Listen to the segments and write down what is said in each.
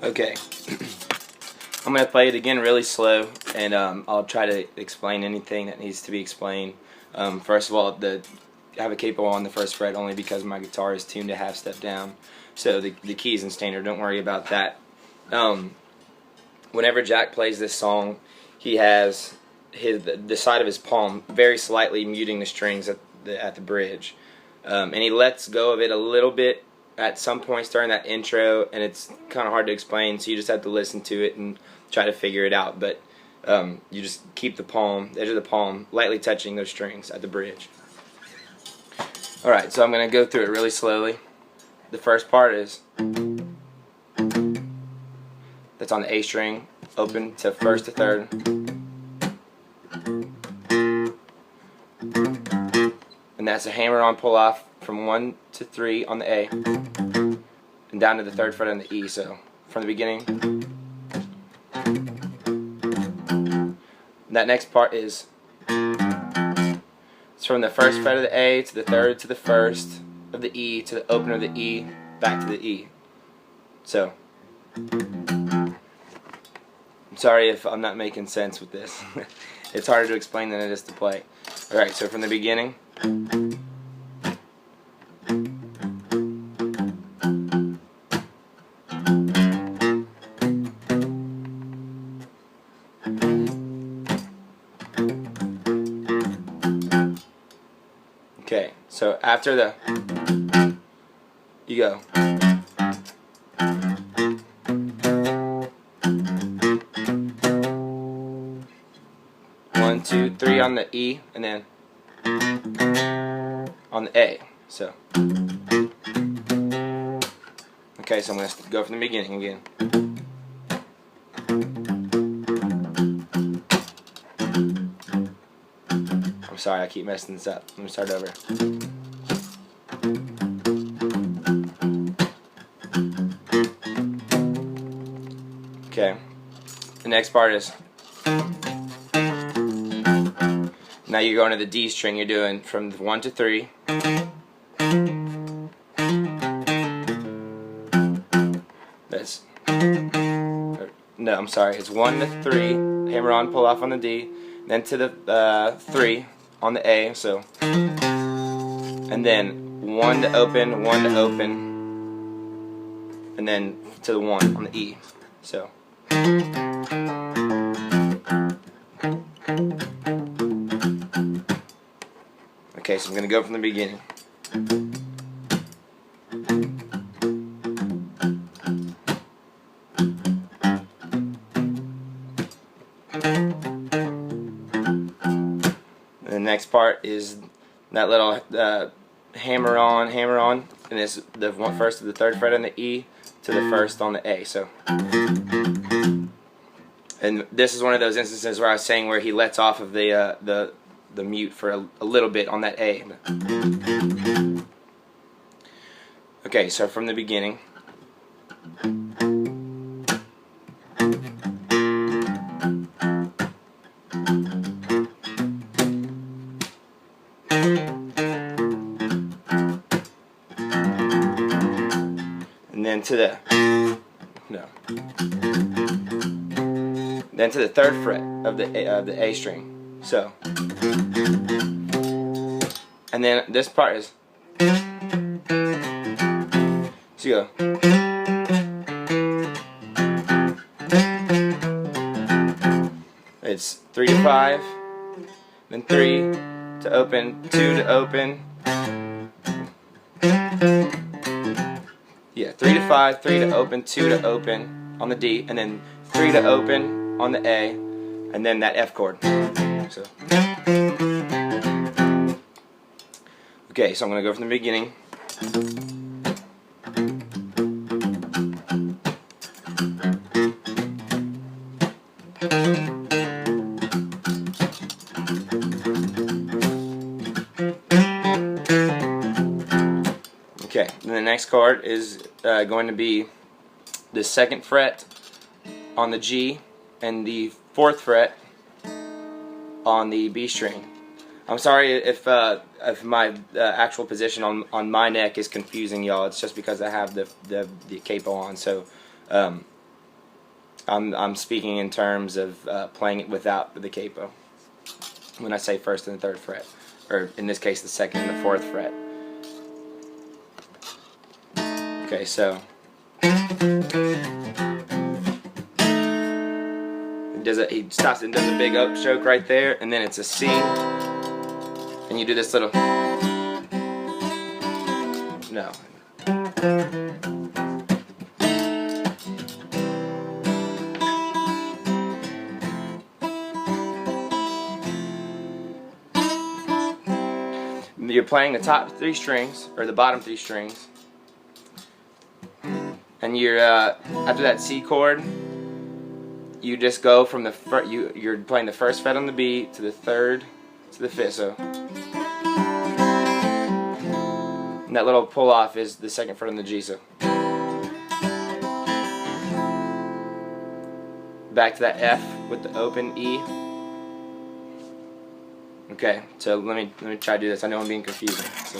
Okay, I'm going to play it again really slow, and I'll try to explain anything that needs to be explained. First of all, I have a capo on the first fret only because my guitar is tuned a half step down, so the key's in standard, don't worry about that. Whenever Jack plays this song, he has the side of his palm very slightly muting the strings at the bridge, and he lets go of it a little bit at some points during that intro, and it's kind of hard to explain, so you just have to listen to it and try to figure it out. But you just keep the edge of the palm lightly touching those strings at the bridge. Alright, so I'm going to go through it really slowly. The first part is that's on the A string, open to first to third. And that's a hammer-on pull-off from 1 to 3 on the A, and down to the 3rd fret on the E. So from the beginning, that next part is it's from the 1st fret of the A to the 3rd to the 1st of the E to the opener of the E back to the E. So I'm sorry if I'm not making sense with this. It's harder to explain than it is to play. Alright, so from the beginning. Okay, so after the, you go. 1, 2, 3 on the E, and then on the A. So, okay, so I'm going to go from the beginning again. I'm sorry, I keep messing this up. Let me start over. Okay, the next part is, now you're going to the D string. You're doing from 1 to 3. That's, no, I'm sorry. It's 1 to 3. Hammer on, pull off on the D. Then to the 3 on the A. So, and then 1 to open, 1 to open, and then to the 1 on the E. So. Okay, so I'm going to go from the beginning. The next part is that little hammer on, and it's the 1st to the 3rd fret on the E to the 1st on the A. So, and this is one of those instances where I was saying where he lets off of the mute for a little bit on that A. Okay, so from the beginning. And then to the then to the 3rd fret of the A string. So, and then this part is, so you go. It's 3 to 5, then 3 to open, 2 to open. Yeah, 3 to 5, 3 to open, 2 to open on the D, and then 3 to open on the A, and then that F chord. So, okay, so I'm going to go from the beginning. Okay, and the next chord is going to be the 2nd fret on the G and the 4th fret on the B string. I'm sorry if my actual position on my neck is confusing y'all. It's just because I have the capo on. So I'm speaking in terms of playing it without the capo when I say 1st and the 3rd fret, or in this case the 2nd and the 4th fret. Okay, so he stops and does a big up stroke right there, and then it's a C, and you do this little no. You're playing the top 3 strings or the bottom 3 strings, and you're after that C chord, you just go from the you're playing the 1st fret on the B to the 3rd to the 5th. So, and that little pull off is the 2nd fret on the G. So, back to that F with the open E. Okay, so let me try to do this. I know I'm being confusing. So.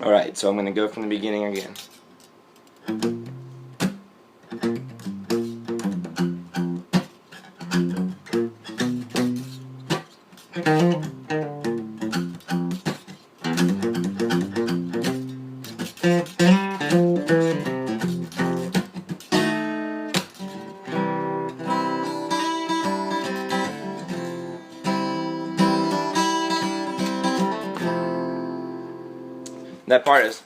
Alright, so I'm going to go from the beginning again. That part is,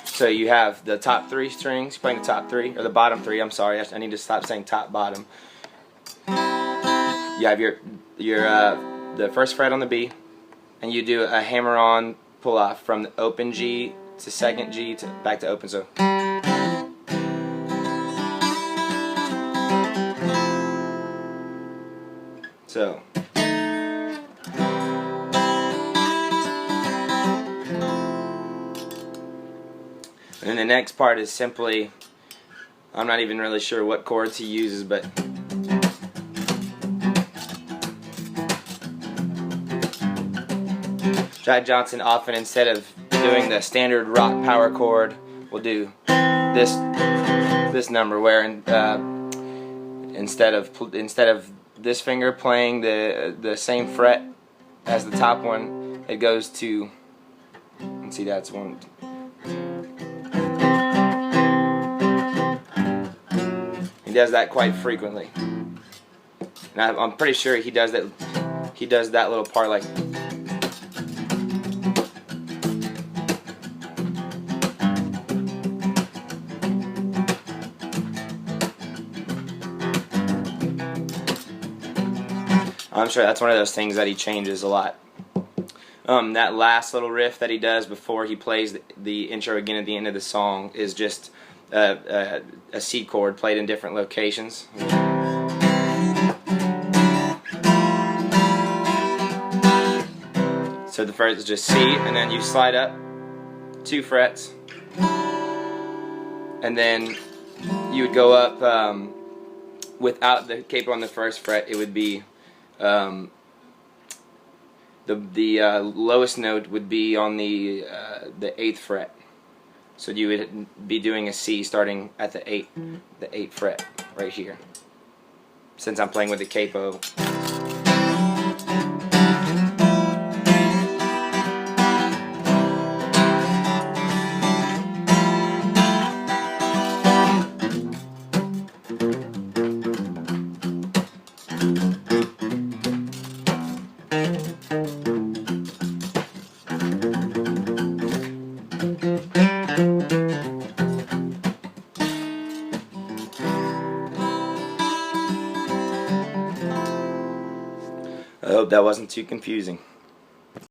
so you have the top 3 strings, playing the top 3, or the bottom 3, I'm sorry, I need to stop saying top, bottom. You have your the 1st fret on the B, and you do a hammer-on pull-off from the open G to 2nd G to back to open, so. So. And then the next part is simply, I'm not even really sure what chords he uses, but Jack Johnson often, instead of doing the standard rock power chord, will do this number where instead of this finger playing the same fret as the top one, it goes to, let's see, that's one. He does that quite frequently, and I'm pretty sure he does that. He does that little part like. I'm sure that's one of those things that he changes a lot. That last little riff that he does before he plays the intro again at the end of the song is just a C chord played in different locations. So the first is just C, and then you slide up 2 frets, and then you would go up without the capo on the 1st fret. It would be the lowest note would be on the 8th fret. So you would be doing a C starting at the 8th fret right here. Since I'm playing with the capo. I hope that wasn't too confusing.